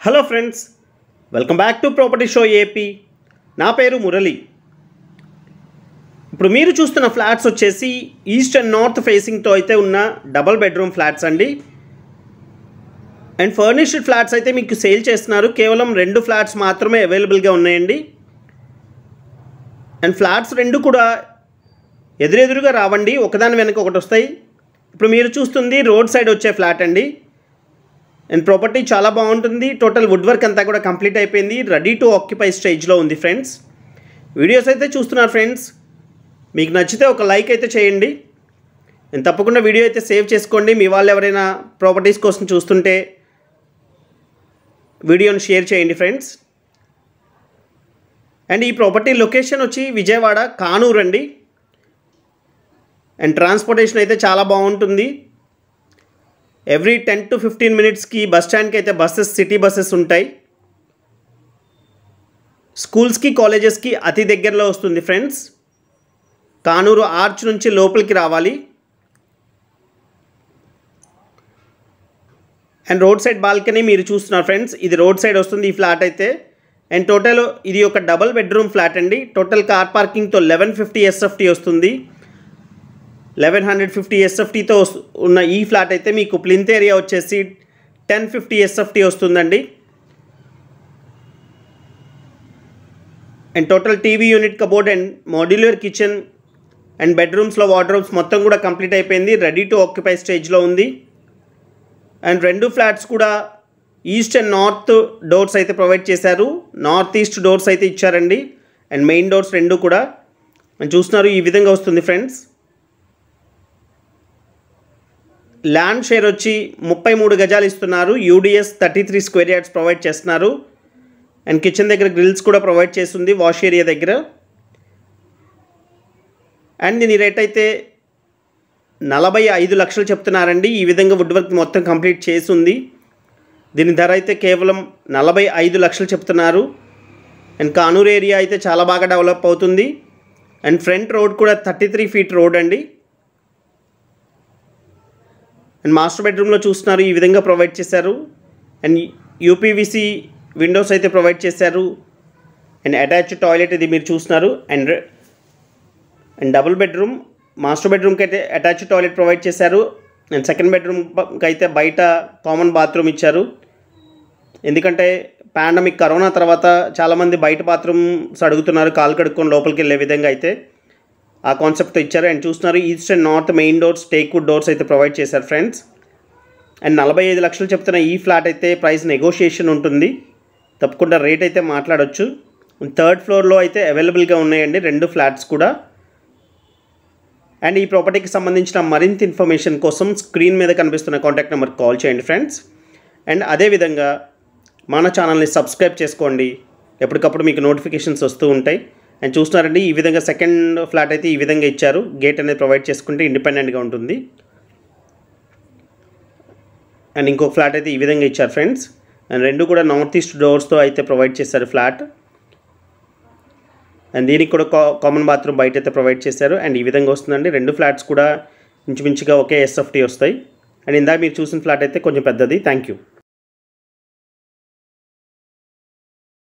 Hello friends, welcome back to property show AP. నా పేరు మురళి. ఇప్పుడు మీరు చూస్తున్న ఫ్లాట్స్ వచ్చేసి ఈస్ట్ అండ్ నార్త్ ఫేసింగ్తో అయితే ఉన్న డబల్ బెడ్రూమ్ ఫ్లాట్స్ అండి. అండ్ ఫర్నిష్డ్ ఫ్లాట్స్ అయితే మీకు సేల్ చేస్తున్నారు. కేవలం 2 ఫ్లాట్స్ మాత్రమే అవైలబుల్గా ఉన్నాయండి. అండ్ ఫ్లాట్స్ 2 కూడా ఎదురెదురుగా రావండి, ఒకదాని వెనక ఒకటి వస్తాయి. ఇప్పుడు మీరు చూస్తుంది రోడ్ సైడ్ వచ్చే ఫ్లాట్ అండి. అండ్ ప్రాపర్టీ చాలా బాగుంటుంది. టోటల్ వుడ్ వర్క్ అంతా కూడా కంప్లీట్ అయిపోయింది. రెడీ టు ఆక్యుపై స్టేజ్లో ఉంది ఫ్రెండ్స్. వీడియోస్ అయితే చూస్తున్నారు ఫ్రెండ్స్, మీకు నచ్చితే ఒక లైక్ అయితే చేయండి. అండ్ తప్పకుండా వీడియో అయితే సేవ్ చేసుకోండి. మీ వాళ్ళు ఎవరైనా ప్రాపర్టీస్ కోసం చూస్తుంటే వీడియోని షేర్ చేయండి ఫ్రెండ్స్. అండ్ ఈ ప్రాపర్టీ లొకేషన్ వచ్చి విజయవాడ కానూరు అండి. అండ్ ట్రాన్స్పోర్టేషన్ అయితే చాలా బాగుంటుంది. ఎవ్రీ 10 to 15 మినిట్స్కి బస్ స్టాండ్కి అయితే బస్సెస్, సిటీ బస్సెస్ ఉంటాయి. స్కూల్స్కి, కాలేజెస్కి అతి దగ్గరలో వస్తుంది ఫ్రెండ్స్. కానూరు ఆర్చ్ నుంచి లోపలికి రావాలి. అండ్ రోడ్ సైడ్ బాల్కనీ మీరు చూస్తున్నారు ఫ్రెండ్స్, ఇది రోడ్ సైడ్ వస్తుంది ఈ ఫ్లాట్ అయితే. అండ్ టోటల్ ఇది ఒక డబల్ బెడ్రూమ్ ఫ్లాట్ అండి. టోటల్ కార్ పార్కింగ్తో 1150 SFT వస్తుంది. 1150 SFTతో ఉన్న ఈ ఫ్లాట్ అయితే మీకు ప్లింత్ ఏరియా వచ్చేసి 1050 SFT వస్తుందండి. And total TV unit, cupboard and modular kitchen and బెడ్రూమ్స్లో వార్డ్రోబ్స్ మొత్తం కూడా కంప్లీట్ అయిపోయింది. రెడీ టు ఆక్యుపై స్టేజ్లో ఉంది. అండ్ 2 ఫ్లాట్స్ కూడా ఈస్ట్ అండ్ నార్త్ డోర్స్ అయితే ప్రొవైడ్ చేశారు. నార్త్ ఈస్ట్ డోర్స్ అయితే ఇచ్చారండి. అండ్ మెయిన్ డోర్స్ 2 కూడా చూస్తున్నారు ఈ విధంగా వస్తుంది ఫ్రెండ్స్. ల్యాండ్ షేర్ వచ్చి 33 గజాలు ఇస్తున్నారు. UDS 33 స్క్వేర్ యార్డ్స్ ప్రొవైడ్ చేస్తున్నారు. అండ్ కిచెన్ దగ్గర గ్రిల్స్ కూడా ప్రొవైడ్ చేస్తుంది వాష్ ఏరియా దగ్గర. అండ్ దీని రేట్ అయితే 45 లక్షలు చెప్తున్నారండి. ఈ విధంగా వుడ్ వర్క్ మొత్తం కంప్లీట్ చేసి ఉంది. దీని ధర అయితే కేవలం 45 లక్షలు చెప్తున్నారు. అండ్ కానూరు ఏరియా అయితే చాలా బాగా డెవలప్ అవుతుంది. అండ్ ఫ్రంట్ రోడ్ కూడా 33 ఫీట్ రోడ్ అండి. అండ్ మాస్టర్ బెడ్రూమ్లో చూస్తున్నారు ఈ విధంగా ప్రొవైడ్ చేశారు. అండ్ UPVC విండోస్ అయితే ప్రొవైడ్ చేశారు. అండ్ అటాచ్డ్ టాయిలెట్ ఇది మీరు చూస్తున్నారు. అండ్ డబుల్ బెడ్రూమ్, మాస్టర్ బెడ్రూమ్కి అయితే అటాచ్డ్ టాయిలెట్ ప్రొవైడ్ చేశారు. అండ్ సెకండ్ బెడ్రూమ్కి అయితే బయట కామన్ బాత్రూమ్ ఇచ్చారు. ఎందుకంటే పాండమిక్ కరోనా తర్వాత చాలామంది బయట బాత్రూమ్స్ అడుగుతున్నారు, కాలు కడుక్కొని లోపలికి వెళ్ళే విధంగా అయితే ఆ కాన్సెప్ట్తో ఇచ్చారు. అండ్ చూస్తున్నారు east and north main doors, teakwood doors అయితే ప్రొవైడ్ చేశారు ఫ్రెండ్స్. అండ్ 45 లక్షలు చెప్తున్న ఈ ఫ్లాట్ అయితే ప్రైస్ నెగోషియేషన్ ఉంటుంది, తప్పకుండా రేట్ అయితే మాట్లాడవచ్చు. 3rd ఫ్లోర్లో అయితే అవైలబుల్గా ఉన్నాయండి 2 ఫ్లాట్స్ కూడా. అండ్ ఈ ప్రాపర్టీకి సంబంధించిన మరింత ఇన్ఫర్మేషన్ కోసం స్క్రీన్ మీద కనిపిస్తున్న కాంటాక్ట్ నెంబర్కి కాల్ చేయండి ఫ్రెండ్స్. అండ్ అదేవిధంగా మన ఛానల్ని సబ్స్క్రైబ్ చేసుకోండి, ఎప్పటికప్పుడు మీకు నోటిఫికేషన్స్ వస్తూ ఉంటాయి. అండ్ చూస్తున్నారండి ఈ విధంగా సెకండ్ ఫ్లాట్ అయితే ఈ విధంగా ఇచ్చారు. గేట్ అనేది ప్రొవైడ్ చేసుకుంటే ఇండిపెండెంట్గా ఉంటుంది. అండ్ ఇంకొక ఫ్లాట్ అయితే ఈ విధంగా ఇచ్చారు ఫ్రెండ్స్. అండ్ 2 కూడా నార్త్ ఈస్ట్ డోర్స్తో అయితే ప్రొవైడ్ చేశారు ఫ్లాట్. అండ్ దీనికి కూడా కామన్ బాత్రూమ్ బయట అయితే ప్రొవైడ్ చేశారు. అండ్ ఈ విధంగా వస్తుందండి. 2 ఫ్లాట్స్ కూడా ఇంచుమించుగా ఒకే SFT వస్తాయి. అండ్ ఇందాక మీరు చూసిన ఫ్లాట్ అయితే కొంచెం పెద్దది. Thank you.